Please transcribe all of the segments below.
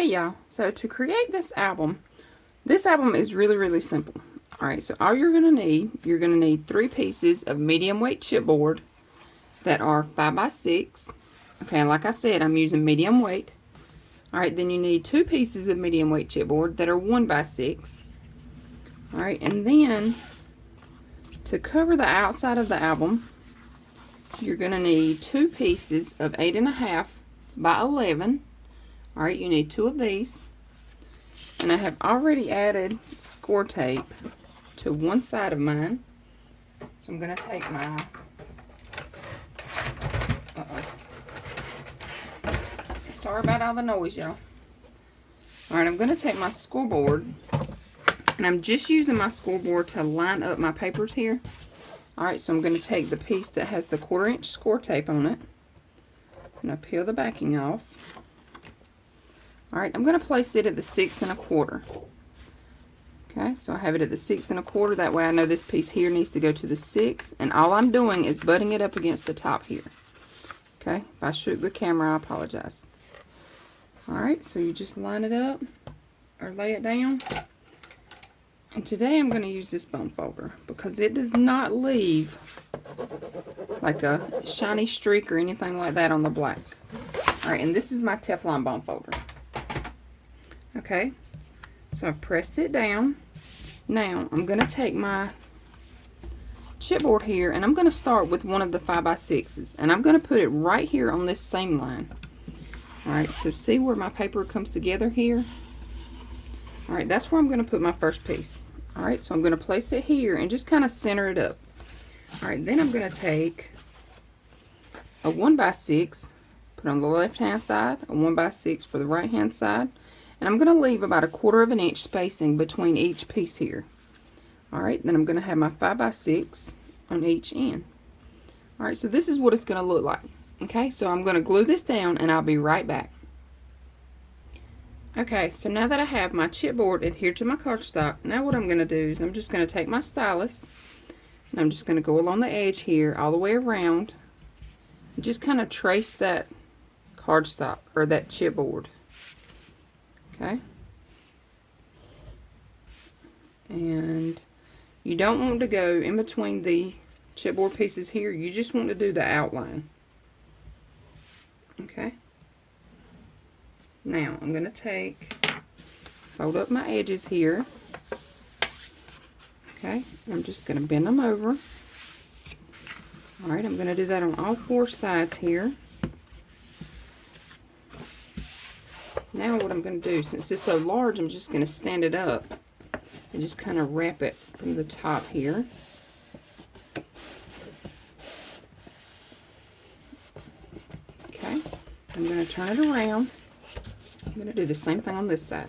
y'all, so to create this album is really simple. Alright, so all you're going to need 3 pieces of medium weight chipboard that are 5x6. Okay, like I said, I'm using medium weight. Alright, then you need 2 pieces of medium weight chipboard that are 1x6. Alright, and then to cover the outside of the album, you're going to need 2 pieces of 8.5 by 11. Alright, you need 2 of these. And I have already added score tape to one side of mine. So I'm going to take my... Sorry about all the noise, y'all. Alright, I'm going to take my scoreboard. And I'm just using my scoreboard to line up my papers here. Alright, so I'm going to take the piece that has the 1/4 inch score tape on it. I'm going to peel the backing off. Alright, I'm going to place it at the 6 1/4. Okay, so I have it at the 6 1/4. That way I know this piece here needs to go to the 6. And all I'm doing is butting it up against the top here. Okay, if I shoot the camera, I apologize. Alright, so you just line it up or lay it down. And today I'm going to use this bone folder because it does not leave like a shiny streak or anything like that on the black. Alright, and this is my Teflon bone folder. Okay, so I've pressed it down. Now I'm going to take my chipboard here and I'm going to start with one of the 5x6s and I'm going to put it right here on this seam line. Alright, so see where my paper comes together here? Alright, that's where I'm going to put my first piece. Alright, so I'm going to place it here and just kind of center it up. Alright, then I'm going to take a 1x6, put on the left hand side, a 1x6 for the right hand side, and I'm going to leave about 1/4 inch spacing between each piece here. Alright, then I'm going to have my 5x6 on each end. Alright, so this is what it's going to look like. Okay, so I'm going to glue this down and I'll be right back. Okay, so now that I have my chipboard adhered to my cardstock, now what I'm going to do is I'm just going to take my stylus and I'm just going to go along the edge here all the way around and just kind of trace that cardstock or that chipboard. Okay, and you don't want to go in between the chipboard pieces here, you just want to do the outline. Okay, now I'm going to fold up my edges here. Okay, I'm just going to bend them over. Alright, I'm going to do that on all 4 sides here. Now what I'm going to do, since it's so large, I'm just going to stand it up and just kind of wrap it from the top here. Okay, I'm going to turn it around. I'm going to do the same thing on this side.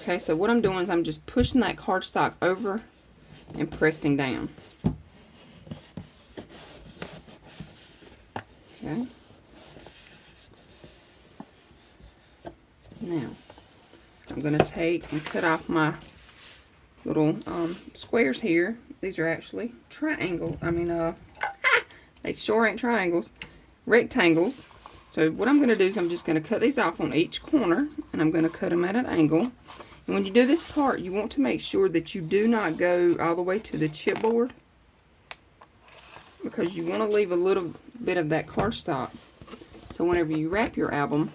Okay, so what I'm doing is I'm just pushing that cardstock over and pressing down. Okay. Now, I'm going to take and cut off my little squares here. These are actually they sure ain't triangles, rectangles. So what I'm going to do is I'm just going to cut these off on each corner, and I'm going to cut them at an angle. And when you do this part, you want to make sure that you do not go all the way to the chipboard, because you want to leave a little bit of that cardstock, so whenever you wrap your album,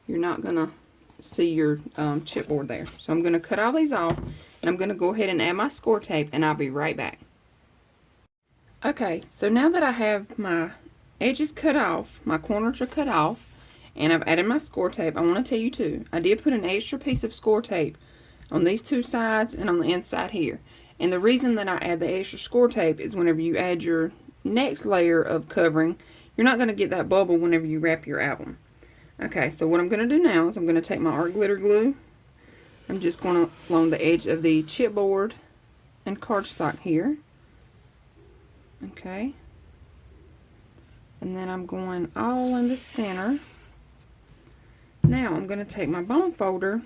you're not going to see your chipboard there. So I'm going to cut all these off, and I'm going to go ahead and add my score tape, and I'll be right back. Okay, so now that I have my edges cut off, my corners are cut off, and I've added my score tape, I want to tell you too, I did put an extra piece of score tape on these 2 sides and on the inside here. And the reason that I add the extra score tape is whenever you add your next layer of covering, you're not going to get that bubble whenever you wrap your album. Okay, so what I'm going to do now is I'm going to take my art glitter glue. I'm just going along the edge of the chipboard and cardstock here. Okay. And then I'm going all in the center. Now I'm going to take my bone folder.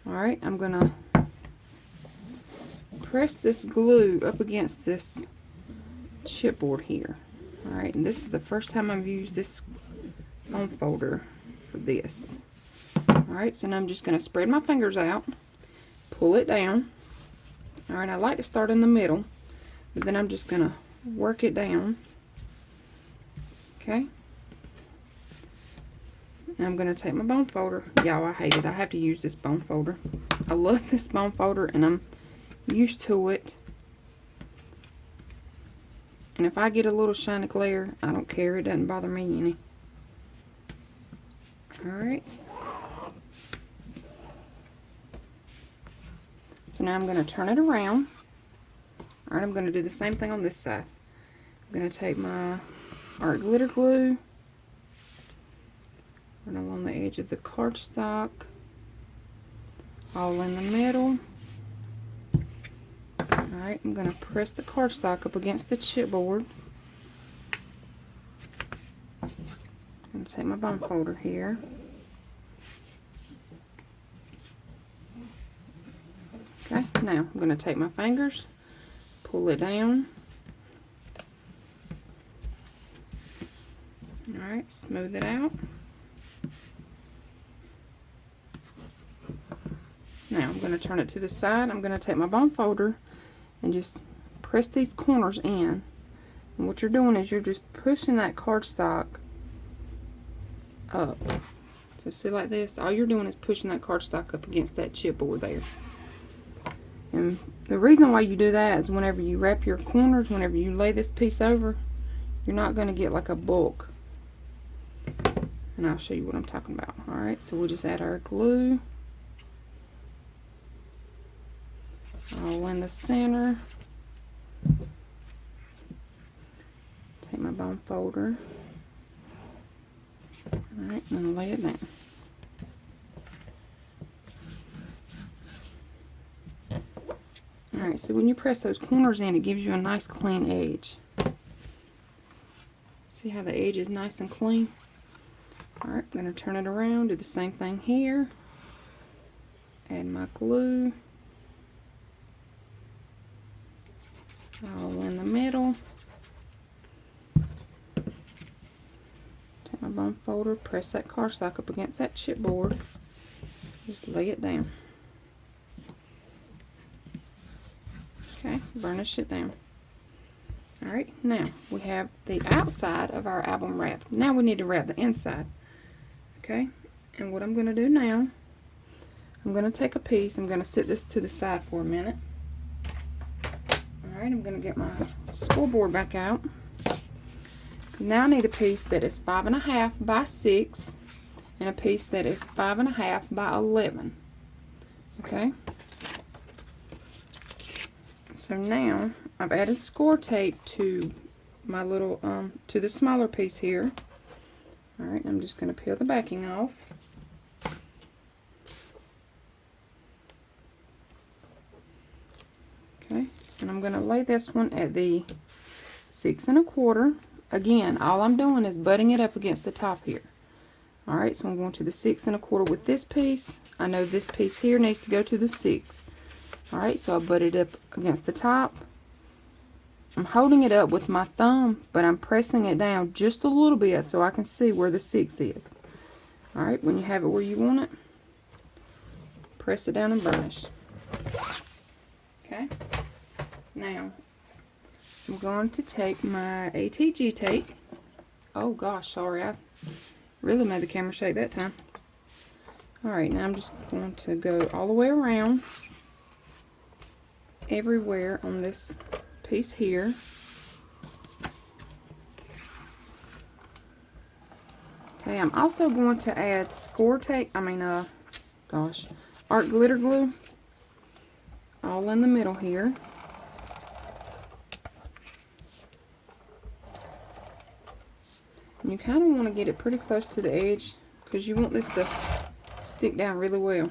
Alright, I'm going to press this glue up against this chipboard here. Alright, and this is the first time I've used this bone folder for this. Alright, so now I'm just going to spread my fingers out, pull it down. Alright, I like to start in the middle, but then I'm just going to work it down. Okay. And I'm going to take my bone folder. Y'all, I hate it. I have to use this bone folder. I love this bone folder, and I'm used to it. And if I get a little shiny glare, I don't care. It doesn't bother me any. Alright. So now I'm going to turn it around. Alright, I'm going to do the same thing on this side. I'm going to take my art glitter glue, run along the edge of the cardstock, all in the middle. Alright, I'm going to press the cardstock up against the chipboard. I'm going to take my bone folder here. Okay, now I'm going to take my fingers, pull it down. Alright, smooth it out. Now I'm going to turn it to the side. I'm going to take my bone folder and just press these corners in. And what you're doing is you're just pushing that cardstock up. So see, like this, all you're doing is pushing that cardstock up against that chipboard there. And the reason why you do that is whenever you wrap your corners, whenever you lay this piece over, you're not going to get like a bulk. And I'll show you what I'm talking about. Alright, so we'll just add our glue all in the center. Take my bone folder. Alright, and lay it down. Alright, so when you press those corners in, it gives you a nice clean edge. See how the edge is nice and clean? Alright, I'm going to turn it around, do the same thing here. Add my glue. All in the middle. Take my bone folder, press that cardstock up against that chipboard. Just lay it down. Okay, burnish it down. Alright, now we have the outside of our album wrapped. Now we need to wrap the inside. Okay, and what I'm going to do now, I'm going to take a piece, I'm going to set this to the side for a minute. Alright, I'm going to get my scoreboard back out. Now I need a piece that is 5.5 by 6 and a piece that is 5.5 by 11. Okay, so now I've added score tape to my little to the smaller piece here. Alright, I'm just going to peel the backing off. Okay, and I'm going to lay this one at the 6 1/4. Again, all I'm doing is butting it up against the top here. Alright, so I'm going to the 6 1/4 with this piece. I know this piece here needs to go to the 6. Alright, so I butt it up against the top. I'm holding it up with my thumb, but I'm pressing it down just a little bit so I can see where the 6 is. Alright, when you have it where you want it, press it down and burnish. Okay, now I'm going to take my ATG tape. Oh gosh, sorry, I really made the camera shake that time. Alright, now I'm just going to go all the way around everywhere on this piece here. Okay, I'm also going to add score tape, art glitter glue all in the middle here. And you kind of want to get it pretty close to the edge because you want this to stick down really well.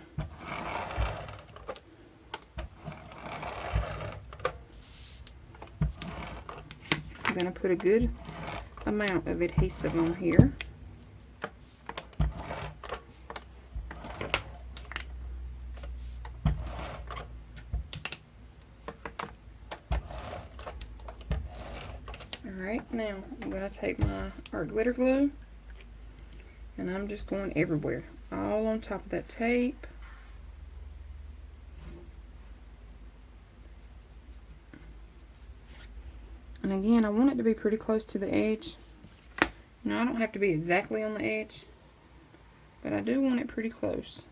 I'm going to put a good amount of adhesive on here. Alright, now I'm going to take my art glitter glue And I'm just going everywhere, all on top of that tape. And again, I want it to be pretty close to the edge. Now, I don't have to be exactly on the edge, but I do want it pretty close.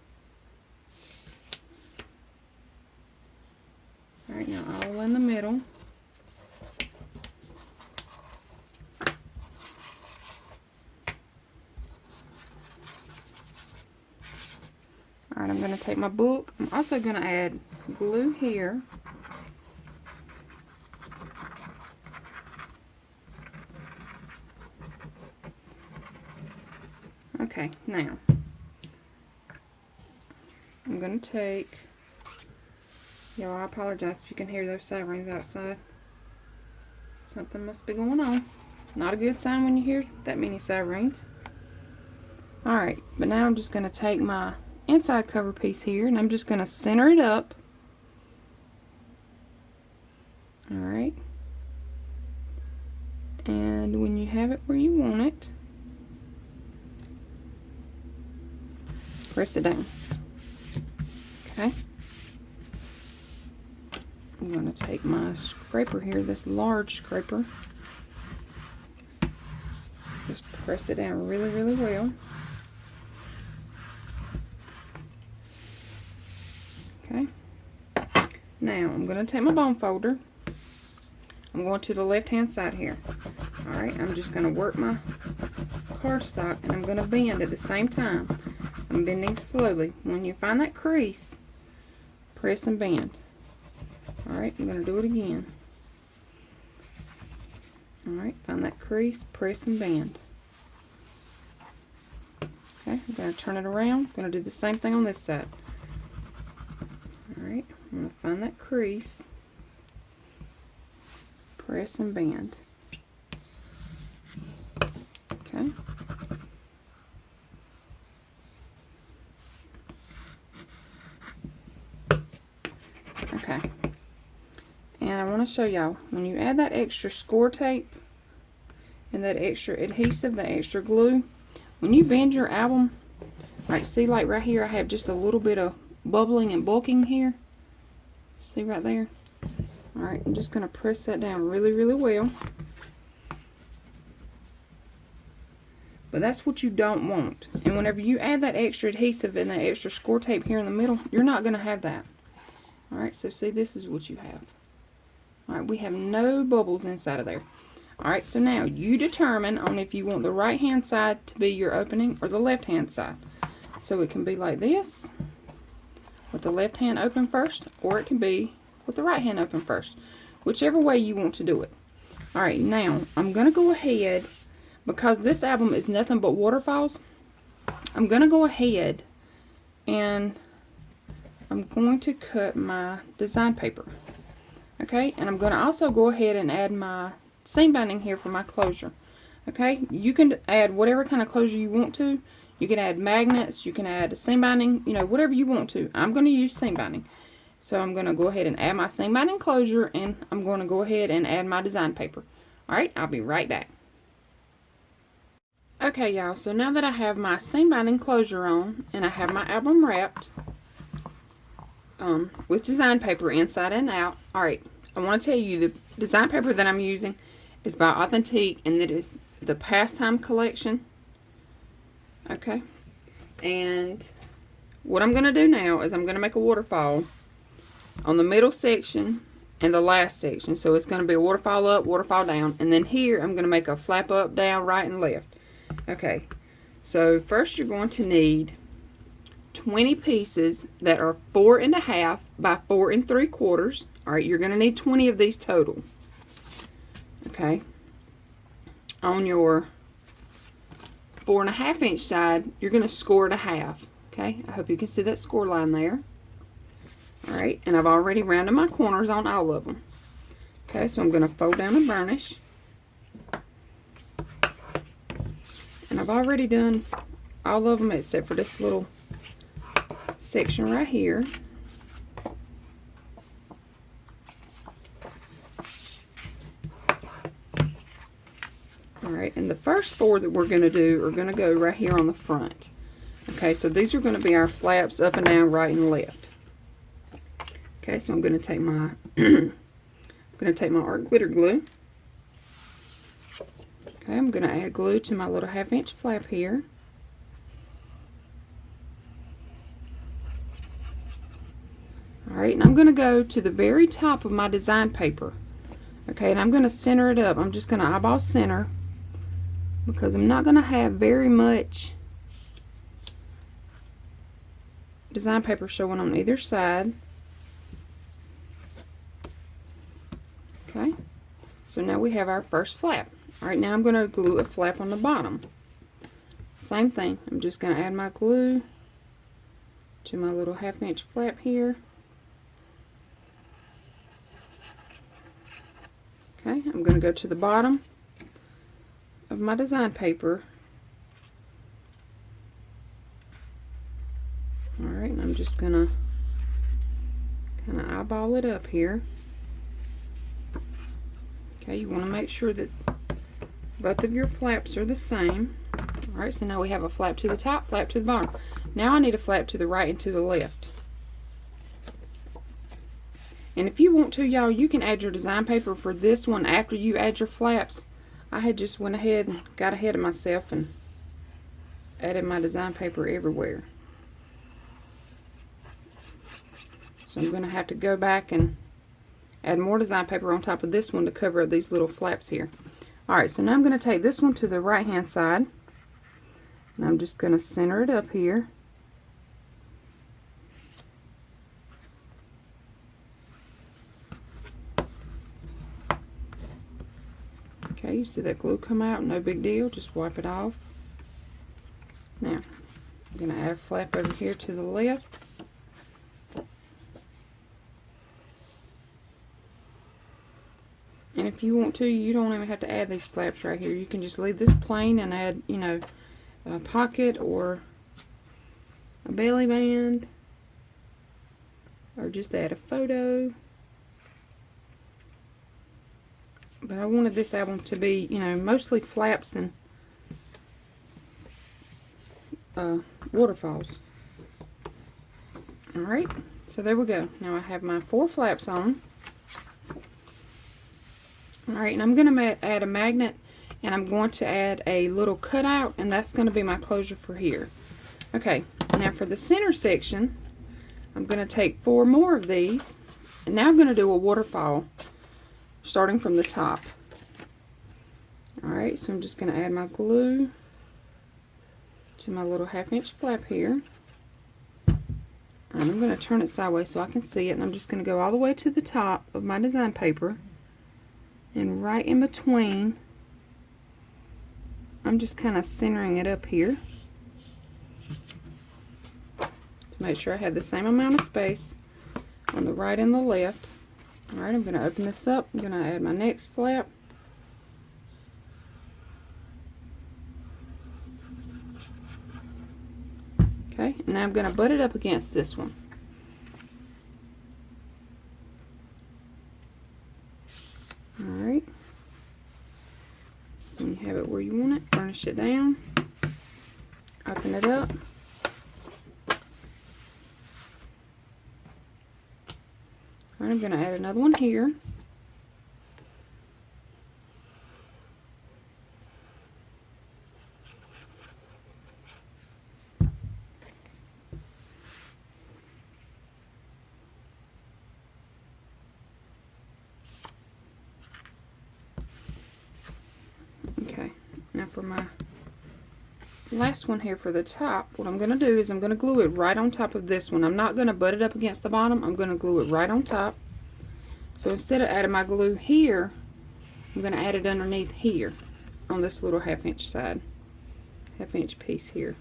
Alright, now all in the middle. Alright, I'm going to take my book. I'm also going to add glue here. Okay, now I'm going to take, y'all, I apologize if you can hear those sirens outside. Something must be going on. Not a good sign when you hear that many sirens. Alright, but now I'm just going to take my inside cover piece here and I'm just going to center it up. Alright. And when you have it where you want it, press it down. Okay. I'm going to take my scraper here, this large scraper. Just press it down really, really well. Okay. Now I'm going to take my bone folder. I'm going to the left hand side here. Alright, I'm just going to work my cardstock and I'm going to bend at the same time. I'm bending slowly. When you find that crease, press and bend. Alright, I'm going to do it again. Alright, find that crease, press and bend. Okay, I'm going to turn it around. I'm going to do the same thing on this side. Alright, I'm going to find that crease, press and bend. Okay. Okay. And I want to show y'all, when you add that extra score tape and that extra adhesive, that extra glue, when you bend your album, like see, like right here I have just a little bit of bubbling and bulking here. See right there? Alright, I'm just going to press that down really, really well. But that's what you don't want. And whenever you add that extra adhesive and that extra score tape here in the middle, you're not going to have that. Alright, so see, this is what you have. Alright, we have no bubbles inside of there. Alright, so now you determine on if you want the right hand side to be your opening or the left hand side. So it can be like this, with the left hand open first, or it can be with the right hand open first. Whichever way you want to do it. Alright, now I'm going to go ahead, because this album is nothing but waterfalls, I'm going to go ahead and I'm going to cut my design paper. Okay, and I'm going to also go ahead and add my seam binding here for my closure. Okay, you can add whatever kind of closure you want to. You can add magnets, you can add seam binding, you know, whatever you want to. I'm going to use seam binding. So I'm going to go ahead and add my seam binding closure, and I'm going to go ahead and add my design paper. Alright, I'll be right back. Okay, y'all, so now that I have my seam binding closure on, and I have my album wrapped with design paper inside and out. Alright, I want to tell you the design paper that I'm using is by Authentique, and that is the Pastime collection. Okay, and what I'm going to do now is I'm going to make a waterfall on the middle section and the last section. So it's going to be a waterfall up, waterfall down, and then here I'm going to make a flap up, down, right, and left. Okay, so first you're going to need 20 pieces that are 4.5 by 4 3/4. Alright, you're going to need 20 of these total. Okay, on your 4.5 inch side, you're going to score it a half. Okay, I hope you can see that score line there. Alright, and I've already rounded my corners on all of them. Okay, so I'm going to fold down and burnish. And I've already done all of them except for this little section right here. Alright, and the first 4 that we're going to do are going to go right here on the front. Okay, so these are going to be our flaps up and down, right and left. Okay, so I'm going to take my art glitter glue. Okay, I'm going to add glue to my little 1/2 inch flap here. Alright, and I'm going to go to the very top of my design paper. Okay, and I'm going to center it up. I'm just going to eyeball center because I'm not going to have very much design paper showing on either side. Okay, so now we have our first flap. Alright, now I'm going to glue a flap on the bottom. Same thing, I'm just going to add my glue to my little 1/2 inch flap here. Okay, I'm going to go to the bottom of my design paper. Alright, and I'm just going to kind of eyeball it up here. Okay, you want to make sure that both of your flaps are the same. Alright, so now we have a flap to the top, flap to the bottom. Now I need a flap to the right and to the left. And if you want to, y'all, you can add your design paper for this one after you add your flaps. I had just went ahead and got ahead of myself and added my design paper everywhere. So I'm going to have to go back and add more design paper on top of this one to cover up these little flaps here. Alright, so now I'm going to take this one to the right hand side. And I'm just going to center it up here. Okay, you see that glue come out, no big deal, just wipe it off. Now, I'm going to add a flap over here to the left. And if you want to, you don't even have to add these flaps right here. You can just leave this plain and add, you know, a pocket or a belly band, or just add a photo. But I wanted this album to be, you know, mostly flaps and waterfalls. Alright, so there we go. Now I have my 4 flaps on. Alright, and I'm going to add a magnet, and I'm going to add a little cutout, and that's going to be my closure for here. Okay, now for the center section, I'm going to take 4 more of these, and now I'm going to do a waterfall starting from the top. Alright, so I'm just going to add my glue to my little 1/2 inch flap here. And I'm going to turn it sideways so I can see it, and I'm just going to go all the way to the top of my design paper, and right in between I'm just kind of centering it up here to make sure I have the same amount of space on the right and the left. Alright, I'm going to open this up. I'm going to add my next flap. Okay, and now I'm going to butt it up against this one. Alright, when you have it where you want it, burnish it down, open it up. Alright, I'm going to add another one here. Okay, now for my last one here for the top, what I'm going to do is I'm going to glue it right on top of this one. I'm not going to butt it up against the bottom. I'm going to glue it right on top. So instead of adding my glue here, I'm going to add it underneath here on this little 1/2 inch side, 1/2 inch piece here.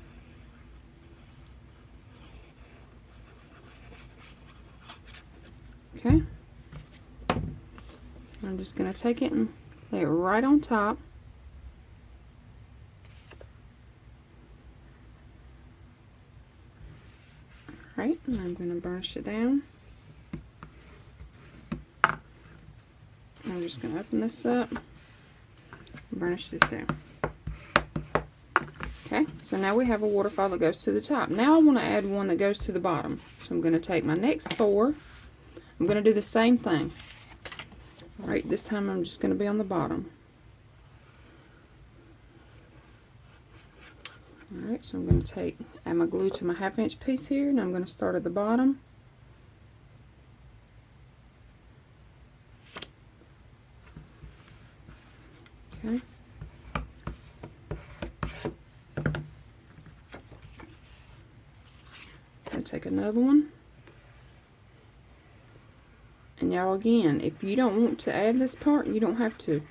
Okay, I'm just going to take it and lay it right on top. Right, and I'm going to burnish it down. I'm just going to open this up and burnish this down. Okay, so now we have a waterfall that goes to the top. Now I want to add one that goes to the bottom. So I'm going to take my next 4. I'm going to do the same thing. Alright, this time I'm just going to be on the bottom. Alright, so I'm going to add my glue to my 1/2 inch piece here, and I'm going to start at the bottom. Okay. I'll take another one. And y'all, again, if you don't want to add this part, you don't have to.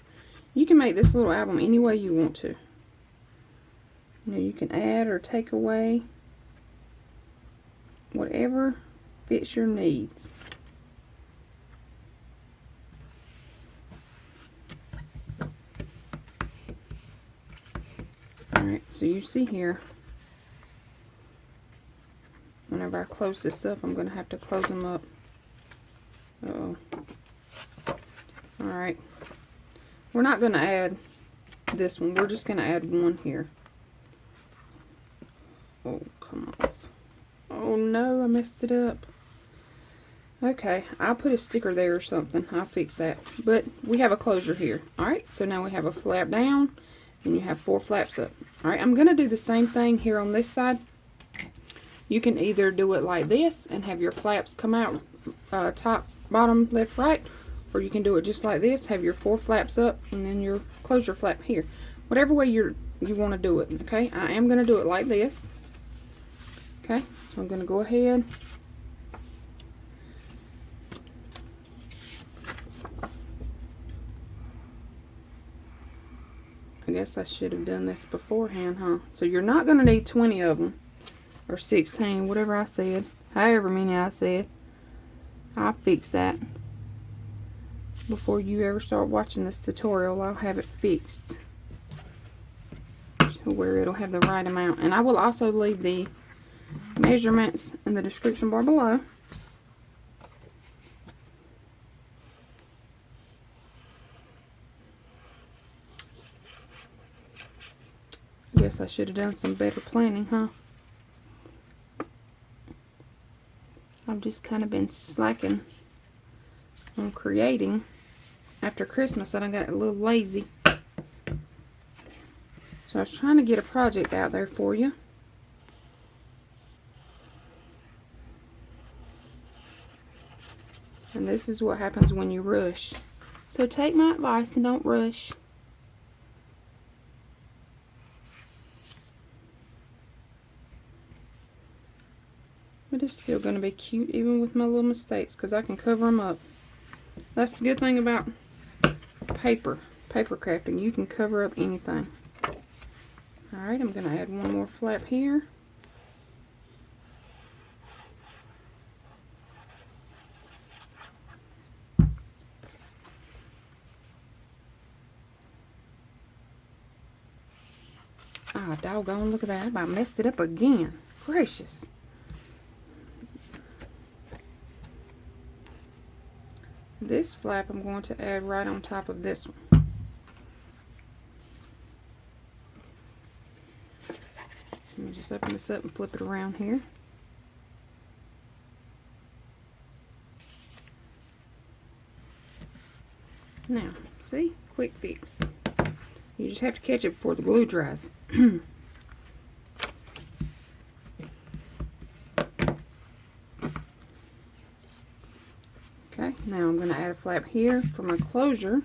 You can make this little album any way you want to. You know, you can add or take away whatever fits your needs. Alright, so you see here, whenever I close this up, I'm going to have to close them up. Uh-oh. Alright. We're not going to add this one. We're just going to add one here. Oh, come off. Oh no, I messed it up. Okay, I'll put a sticker there or something. I'll fix that. But we have a closure here. Alright, so now we have a flap down, and you have 4 flaps up. Alright, I'm going to do the same thing here on this side. You can either do it like this and have your flaps come out top, bottom, left, right, or you can do it just like this, have your 4 flaps up and then your closure flap here. Whatever way you want to do it. Okay, I am going to do it like this. Okay, so I'm going to go ahead I guess I should have done this beforehand, huh? So you're not going to need 20 of them, or 16, whatever I said, however many I said. I'll fix that. Before you ever start watching this tutorial, I'll have it fixed to where it'll have the right amount. And I will also leave the measurements in the description bar below. Guess I should have done some better planning, huh? I've just kind of been slacking on creating. After Christmas, I got a little lazy. So I was trying to get a project out there for you. And this is what happens when you rush. So take my advice and don't rush. But it's still going to be cute even with my little mistakes, because I can cover them up. That's the good thing about paper crafting. You can cover up anything. Alright, I'm going to add one more flap here. Ah, doggone, look at that. I about messed it up again. Gracious. This flap I'm going to add right on top of this one. Let me just open this up and flip it around here. Now, see? Quick fix. You just have to catch it before the glue dries. Okay, now I'm going to add a flap here for my closure.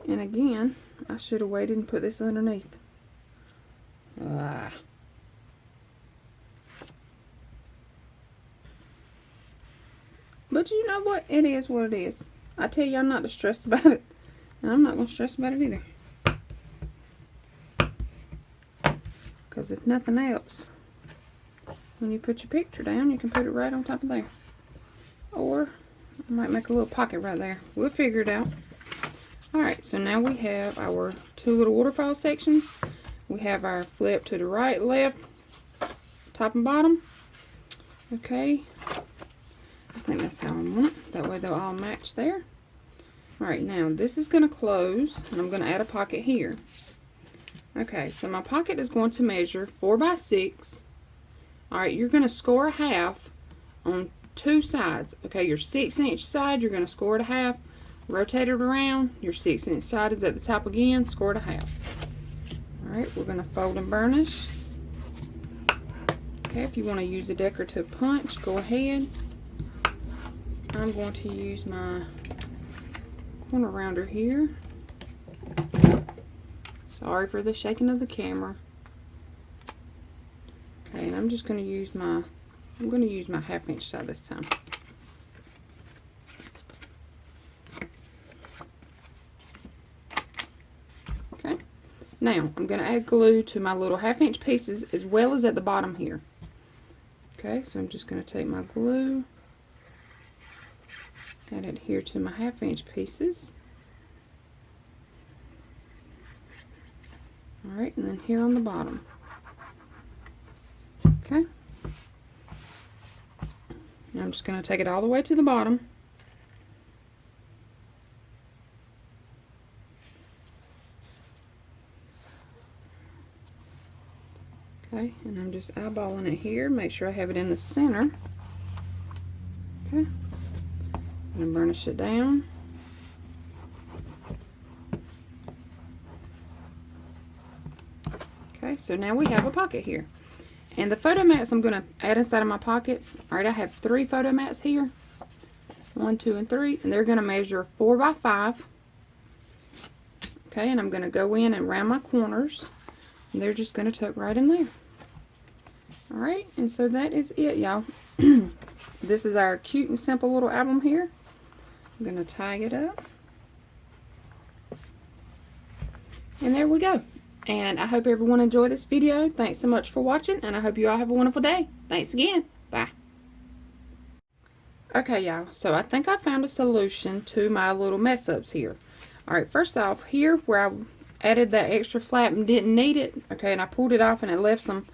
And again, I should have waited and put this underneath. But you know what? It is what it is. I tell you, I'm not to stress about it. And I'm not going to stress about it either. Because if nothing else, when you put your picture down, you can put it right on top of there. Or I might make a little pocket right there. We'll figure it out. Alright, so now we have our 2 little waterfall sections. We have our flip to the right, left, top and bottom. Okay, I think that's how I want it. That way they'll all match there. Alright, now this is going to close, and I'm going to add a pocket here. Okay, so my pocket is going to measure 4 by 6. Alright, you're going to score a half on 2 sides. Okay, your 6-inch side, you're going to score it a half. Rotate it around. Your 6-inch side is at the top again. Score it a half. Alright, we're going to fold and burnish. Okay, if you want to use a decorative punch, go ahead. I'm going to use my corner rounder here. Sorry for the shaking of the camera. Okay, and I'm just going to use my, I'm going to use my 1/2-inch side this time. Okay, now I'm going to add glue to my little 1/2-inch pieces as well as at the bottom here. Okay, so I'm just going to take my glue, add it here to my 1/2-inch pieces. Alright, and then here on the bottom. Okay. Now I'm just going to take it all the way to the bottom. Okay, and I'm just eyeballing it here. Make sure I have it in the center. Okay. I'm going to burnish it down. Okay, so now we have a pocket here. And the photo mats I'm going to add inside of my pocket. Alright, I have 3 photo mats here. 1, 2, and 3. And they're going to measure 4 by 5. Okay, and I'm going to go in and round my corners. And they're just going to tuck right in there. Alright, and so that is it, y'all. This is our cute and simple little album here. I'm going to tie it up. And there we go. And I hope everyone enjoyed this video. Thanks so much for watching, and I hope you all have a wonderful day. Thanks again. Bye. Okay, y'all, so I think I found a solution to my little mess ups here. Alright, first off, here where I added that extra flap and didn't need it, okay, and I pulled it off and it left some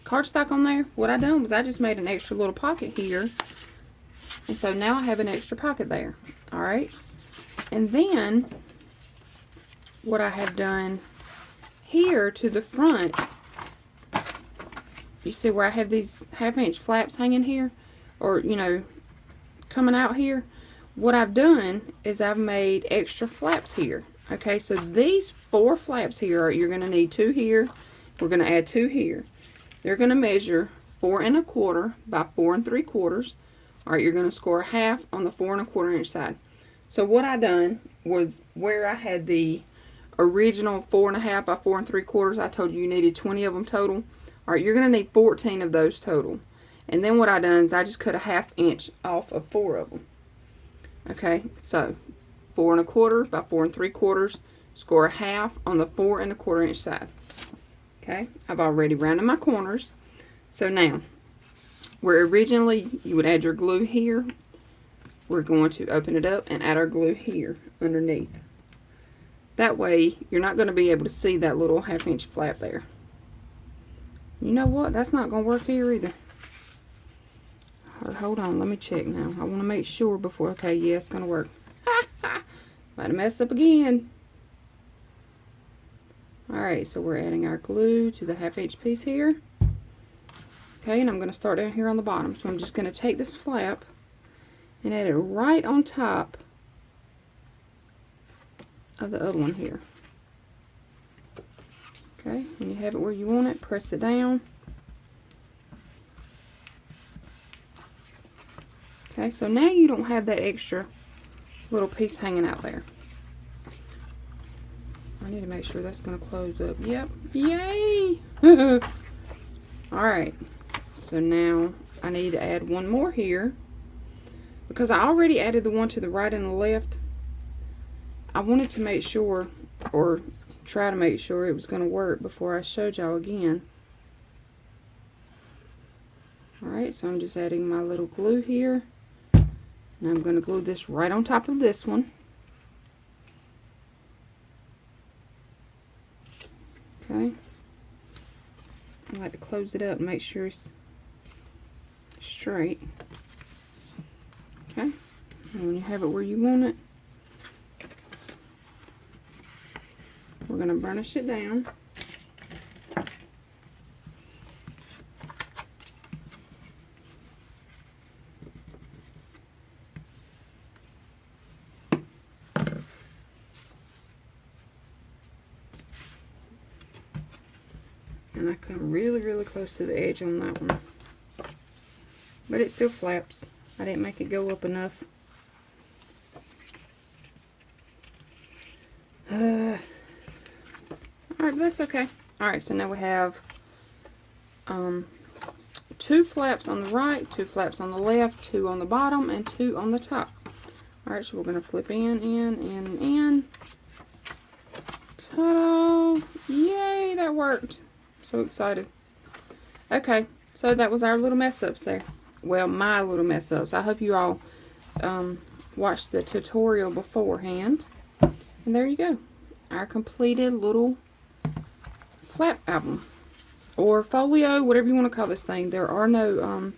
cardstock on there. What I done was I just made an extra little pocket here, and so now I have an extra pocket there. Alright, and then what I have done here to the front, you see where I have these 1/2-inch flaps hanging here, or you know, coming out here. What I've done is I've made extra flaps here. Okay, so these 4 flaps here, you're going to need 2 here. We're going to add 2 here. They're going to measure 4 1/4 by 4 3/4. Alright, you're going to score a half on the 4 1/4 inch side. So what I done was, where I had the original 4 1/2 by 4 3/4, I told you you needed 20 of them total. Alright, you're going to need 14 of those total. And then what I done is I just cut a 1/2 inch off of 4 of them. Okay, so 4 1/4 by 4 3/4, score a half on the 4 1/4 inch side. Okay, I've already rounded my corners. So now, where originally you would add your glue here, we're going to open it up and add our glue here underneath. That way, you're not going to be able to see that little 1/2 inch flap there. You know what? That's not going to work here either. Or hold on, let me check now. I want to make sure before. Okay, yeah, it's going to work. Might have messed up again. Alright, so we're adding our glue to the 1/2 inch piece here. Okay, and I'm going to start down here on the bottom. So I'm just going to take this flap and add it right on top of the other one here. Okay, when you have it where you want it, press it down. Okay, so now you don't have that extra little piece hanging out there. I need to make sure that's going to close up. Yep, yay! Alright, so now I need to add one more here. Because I already added the one to the right and the left, I wanted to make sure, or try to make sure it was going to work before I showed y'all again. Alright, so I'm just adding my little glue here. And I'm going to glue this right on top of this one. Okay. I like to close it up and make sure it's straight. Okay, and when you have it where you want it, we're going to burnish it down. And I come really, really close to the edge on that one. But it still flaps. I didn't make it go up enough. Alright, but that's okay. Alright, so now we have 2 flaps on the right, 2 flaps on the left, 2 on the bottom, and 2 on the top. Alright, so we're going to flip in, in. Ta-da! Yay, that worked. So excited. Okay, so that was our little mess ups there. Well, my little mess ups. I hope you all watched the tutorial beforehand. And there you go. Our completed little flap album. Or folio, whatever you want to call this thing. There are no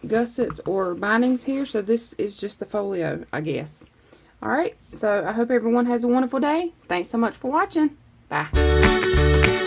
gussets or bindings here, so this is just the folio, I guess. Alright, so I hope everyone has a wonderful day. Thanks so much for watching. Bye.